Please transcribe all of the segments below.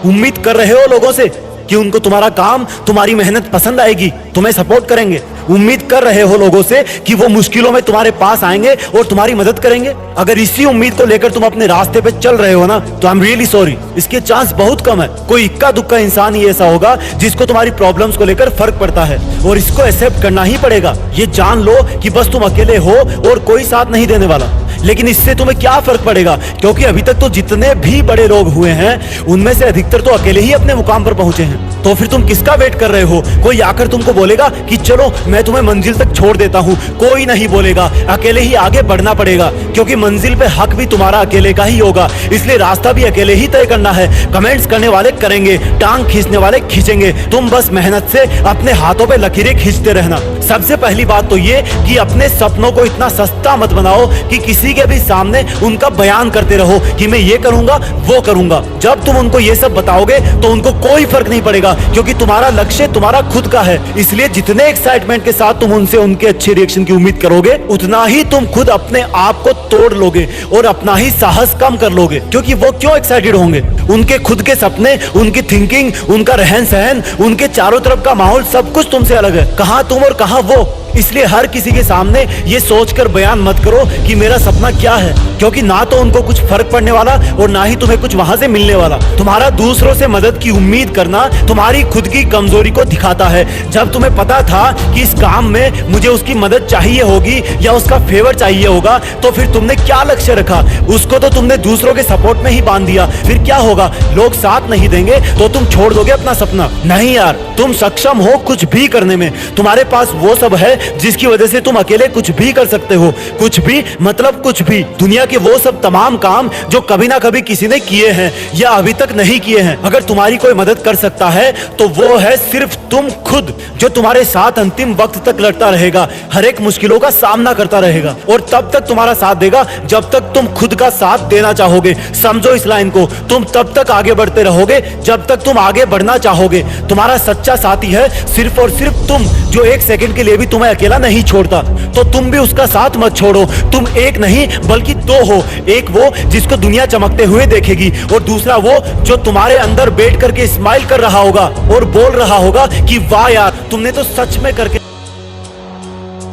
उम्मीद कर रहे हो लोगों से कि उनको तुम्हारा काम, तुम्हारी मेहनत पसंद आएगी, तुम्हें सपोर्ट करेंगे। उम्मीद कर रहे हो लोगों से कि वो मुश्किलों में तुम्हारे पास आएंगे और तुम्हारी मदद करेंगे। अगर इसी उम्मीद को लेकर तुम अपने रास्ते पे चल रहे हो ना, तो आई एम रियली सॉरी, इसके चांस बहुत कम है। कोई इक्का दुक्का इंसान ही ऐसा होगा जिसको तुम्हारी प्रॉब्लम्स को लेकर फर्क पड़ता है, और इसको एक्सेप्ट करना ही पड़ेगा। ये जान लो कि बस तुम अकेले हो और कोई साथ नहीं देने वाला। लेकिन इससे तुम्हें क्या फर्क पड़ेगा, क्योंकि अभी तक तो जितने भी बड़े लोग हुए हैं उनमें से अधिकतर तो अकेले ही अपने मुकाम पर पहुंचे हैं। तो फिर तुम किसका वेट कर रहे हो? कोई आकर तुमको बोलेगा कि चलो मैं तुम्हें मंजिल तक छोड़ देता हूं? कोई नहीं बोलेगा, अकेले ही आगे बढ़ना पड़ेगा, क्योंकि मंजिल पे हक भी तुम्हारा अकेले का ही होगा। इसलिए रास्ता भी अकेले ही तय करना है। कमेंट्स करने वाले करेंगे, टांग खींचने वाले खींचेंगे, तुम बस मेहनत से अपने हाथों पे लकीरें खींचते रहना। सबसे पहली बात तो ये कि अपने सपनों को इतना सस्ता मत बनाओ कि किसी के भी सामने उनका बयान करते रहो कि मैं ये करूंगा वो करूंगा। जब तुम उनको ये सब बताओगे तो उनको कोई फर्क नहीं पड़ेगा, क्योंकि तुम्हारा लक्ष्य तुम्हारा खुद का है। इसलिए जितने एक्साइटमेंट के साथ तुम उनसे उनके अच्छे रिएक्शन की उम्मीद करोगे, उतना ही तुम खुद अपने आप को तोड़ लोगे और अपना ही साहस कम कर लोगे। क्योंकि वो क्यों एक्साइटेड होंगे? उनके खुद के सपने, उनकी थिंकिंग, उनका रहन सहन, उनके चारों तरफ का माहौल सब कुछ तुमसे अलग है। कहां तुम और कहां वो। इसलिए हर किसी के सामने ये सोचकर बयान मत करो कि मेरा सपना क्या है, क्योंकि ना तो उनको कुछ फर्क पड़ने वाला और ना ही तुम्हें कुछ वहां से मिलने वाला। तुम्हारा दूसरों से मदद की उम्मीद करना तुम्हारी खुद की कमजोरी को दिखाता है। जब तुम्हें पता था कि इस काम में मुझे उसकी मदद चाहिए होगी या उसका फेवर चाहिए होगा, तो फिर तुमने क्या लक्ष्य रखा? उसको तो तुमने दूसरों के सपोर्ट में ही बांध दिया। फिर क्या होगा? लोग साथ नहीं देंगे तो तुम छोड़ दोगे अपना सपना? नहीं यार, तुम सक्षम हो कुछ भी करने में। तुम्हारे पास वो सब है जिसकी वजह से तुम अकेले कुछ भी कर सकते हो। कुछ भी मतलब कुछ भी। दुनिया के वो सब तमाम काम जो कभी ना कभी किसी ने किए हैं या अभी तक नहीं किए हैं। अगर तुम्हारी कोई मदद कर सकता है तो वो है सिर्फ तुम खुद, जो तुम्हारे साथ अंतिम वक्त तक लड़ता रहेगा, हर एक मुश्किलों का सामना करता रहेगा और तब तक तुम्हारा साथ देगा जब तक तुम खुद का साथ देना चाहोगे। समझो इस लाइन को, तुम तब तक आगे बढ़ते रहोगे जब तक तुम आगे बढ़ना चाहोगे। तुम्हारा सच्चा साथी है सिर्फ और सिर्फ तुम, जो एक सेकंड के लिए भी तुम्हें अकेला नहीं छोड़ता। तो तुम भी उसका साथ मत छोड़ो। तुम एक नहीं बल्कि दो हो। एक वो जिसको दुनिया चमकते हुए देखेगी और दूसरा वो जो तुम्हारे अंदर बैठ करके स्माइल कर रहा होगा और बोल रहा होगा कि वाह यार, तुमने तो सच में करके।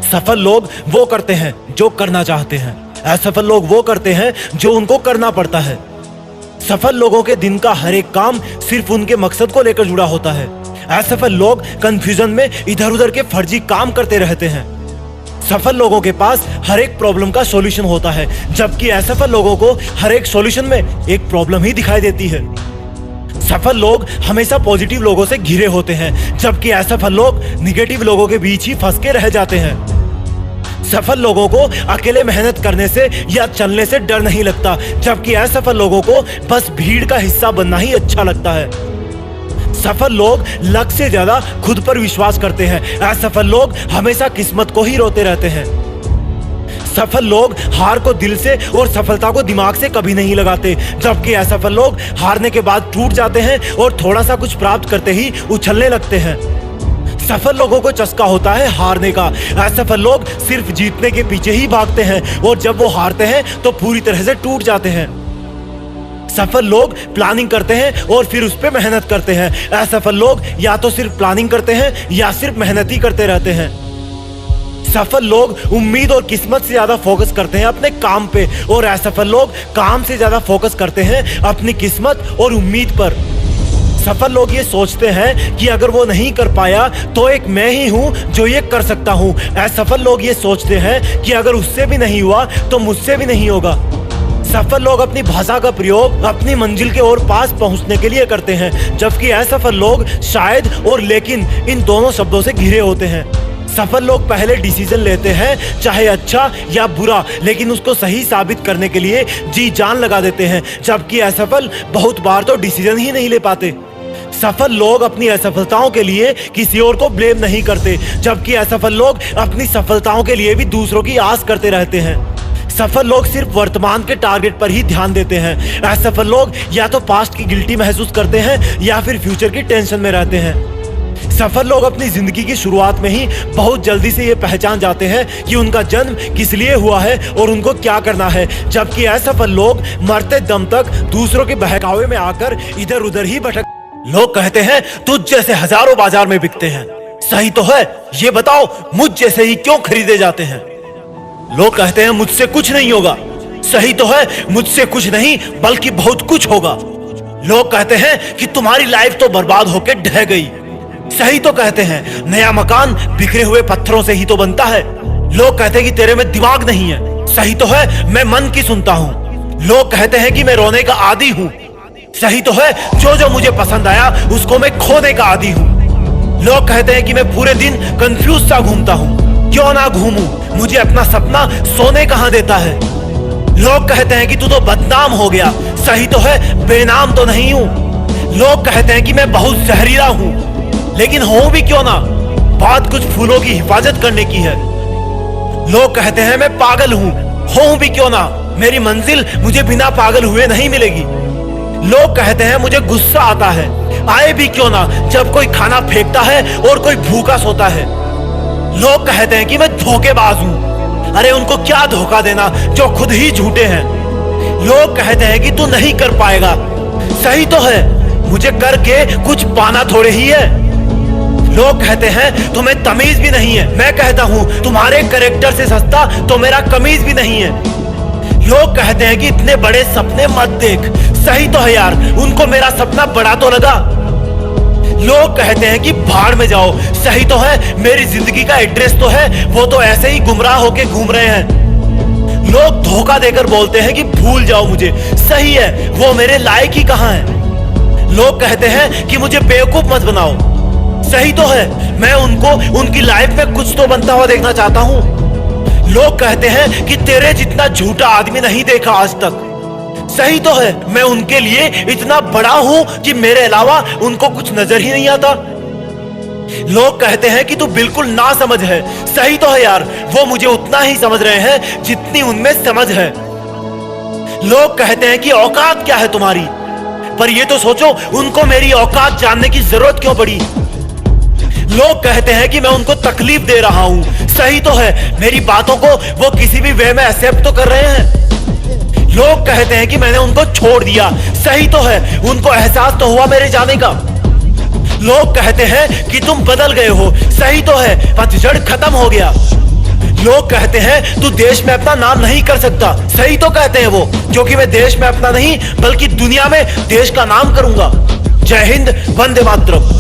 सफल लोग वो करते हैं जो करना चाहते हैं। असफल लोग वो करते हैं जो उनको करना पड़ता है। सफल लोगों के दिन का हर एक काम सिर्फ उनके मकसद को लेकर जुड़ा होता है। असफल लोग कंफ्यूजन में इधर उधर के फर्जी काम करते रहते हैं। सफल लोगों के पास हर एक प्रॉब्लम का सॉल्यूशन होता है, जबकि असफल लोगों को हर एक सॉल्यूशन में एक प्रॉब्लम ही दिखाई देती है। सफल लोग हमेशा पॉजिटिव लोगों से घिरे होते हैं, जबकि असफल लोग निगेटिव लोगों के बीच ही फंस के रह जाते हैं। सफल लोगों को अकेले मेहनत करने से या चलने से डर नहीं लगता, जबकि असफल लोगों को बस भीड़ का हिस्सा बनना ही अच्छा लगता है। सफल लोग लक्ष्य से ज्यादा खुद पर विश्वास करते हैं। असफल लोग हमेशा किस्मत को ही रोते रहते हैं। सफल लोग हार को दिल से और सफलता को दिमाग से कभी नहीं लगाते, जबकि असफल लोग हारने के बाद टूट जाते हैं और थोड़ा सा कुछ प्राप्त करते ही उछलने लगते हैं। सफल लोगों को चस्का होता है हारने का। असफल लोग सिर्फ जीतने के पीछे ही भागते हैं और जब वो हारते हैं तो पूरी तरह से टूट जाते हैं। सफल लोग प्लानिंग करते हैं और फिर उस पर मेहनत करते हैं। असफल लोग या तो सिर्फ प्लानिंग करते हैं या सिर्फ मेहनत ही करते रहते हैं। सफल लोग उम्मीद और किस्मत से ज्यादा फोकस करते हैं अपने काम पे, और असफल लोग काम से ज्यादा फोकस करते हैं अपनी किस्मत और उम्मीद पर। सफल लोग ये सोचते हैं कि अगर वो नहीं कर पाया तो एक मैं ही हूं जो ये कर सकता हूं। असफल लोग ये सोचते हैं कि अगर उससे भी नहीं हुआ तो मुझसे भी नहीं होगा। सफल लोग अपनी भाषा का प्रयोग अपनी मंजिल के और पास पहुंचने के लिए करते हैं, जबकि असफल लोग शायद और लेकिन इन दोनों शब्दों से घिरे होते हैं। सफल लोग पहले डिसीजन लेते हैं, चाहे अच्छा या बुरा, लेकिन उसको सही साबित करने के लिए जी जान लगा देते हैं, जबकि असफल बहुत बार तो डिसीजन ही नहीं ले पाते। सफल लोग अपनी असफलताओं के लिए किसी और को ब्लेम नहीं करते, जबकि असफल लोग अपनी सफलताओं के लिए भी दूसरों की आस करते रहते हैं। सफल लोग सिर्फ वर्तमान के टारगेट पर ही ध्यान देते हैं। असफल लोग या तो पास्ट की गिल्टी महसूस करते हैं या फिर फ्यूचर की टेंशन में रहते हैं। सफल लोग अपनी जिंदगी की शुरुआत में ही बहुत जल्दी से ये पहचान जाते हैं कि उनका जन्म किस लिए हुआ है और उनको क्या करना है, जबकि असफल लोग मरते दम तक दूसरों के बहकावे में आकर इधर उधर ही भटक। लोग कहते हैं तुझ जैसे हजारों बाजार में बिकते हैं, सही तो है, ये बताओ मुझ जैसे ही क्यों खरीदे जाते हैं। लोग कहते हैं मुझसे कुछ नहीं होगा, सही तो है, मुझसे कुछ नहीं बल्कि बहुत कुछ होगा। लोग कहते हैं कि तुम्हारी लाइफ तो बर्बाद होकर ढह गई, सही तो कहते हैं, नया मकान बिखरे हुए पत्थरों से ही तो बनता है। लोग कहते हैं कि तेरे में दिमाग नहीं है, सही तो है, मैं मन की सुनता हूं। लोग कहते हैं कि मैं रोने का आदी हूं, सही तो है, जो जो मुझे पसंद आया उसको मैं खोने का आदी हूं। लोग कहते हैं कि मैं पूरे दिन कंफ्यूज सा घूमता हूं, क्यों ना घूमूं, मुझे अपना सपना सोने कहां देता है। लोग कहते हैं कि तू तो बदनाम हो गया, सही तो है, बेनाम तो नहीं हूं। लोग कहते हैं कि मैं बहुत जहरीला हूं, लेकिन हूं भी क्यों ना, बात कुछ फूलों की हिफाजत करने की है। लोग कहते हैं मैं पागल हूं भी क्यों ना, मेरी मंजिल मुझे बिना पागल हुए नहीं मिलेगी। लोग कहते हैं मुझे गुस्सा आता है, आए भी क्यों ना, जब कोई खाना फेंकता है और कोई भूखा सोता है। लोग कहते हैं कि मैं धोखेबाज हूं, अरे उनको क्या धोखा देना जो खुद ही झूठे हैं। लोग कहते हैं कि तू नहीं कर पाएगा, सही तो है, मुझे करके कुछ पाना थोड़े ही है। लोग कहते हैं तुम्हें तमीज भी नहीं है, मैं कहता हूं तुम्हारे कैरेक्टर से सस्ता तो मेरा कमीज भी नहीं है। लोग कहते हैं कि इतने बड़े सपने मत देख, सही तो है यार, उनको मेरा सपना बड़ा तो लगा। लोग कहते हैं कि भाड़ में जाओ, सही तो है, मेरी जिंदगी का एड्रेस तो है, वो तो ऐसे ही गुमराह होके घूम रहे हैं। लोग धोखा देकर बोलते हैं कि भूल जाओ मुझे, सही है, वो मेरे लायक ही कहां है। लोग कहते हैं कि मुझे बेवकूफ मत बनाओ, सही तो है, मैं उनको उनकी लाइफ में कुछ तो बनता हुआ देखना चाहता हूं। लोग कहते हैं कि तेरे जितना झूठा आदमी नहीं देखा आज तक, सही तो है, मैं उनके लिए इतना बड़ा हूं कि मेरे अलावा उनको कुछ नजर ही नहीं आता। लोग कहते हैं कि तू बिल्कुल ना समझ है, सही तो है यार, वो मुझे उतना ही समझ रहे हैं जितनी उनमें समझ है। लोग कहते हैं कि औकात क्या है तुम्हारी, पर ये तो सोचो उनको मेरी औकात जानने की जरूरत क्यों पड़ी। लोग कहते हैं कि मैं उनको तकलीफ दे रहा हूं, सही तो है, मेरी बातों को वो किसी भी वे में एक्सेप्ट तो कर रहे हैं। लोग कहते हैं कि मैंने उनको छोड़ दिया, सही तो है, उनको एहसास तो हुआ मेरे जाने का। लोग कहते हैं कि तुम बदल गए हो, सही तो है, पतझड़ खत्म हो गया। लोग कहते हैं तू देश में अपना नाम नहीं कर सकता, सही तो कहते हैं वो, क्योंकि मैं देश में अपना नहीं बल्कि दुनिया में देश का नाम करूंगा। जय हिंद, वंदे मातरम।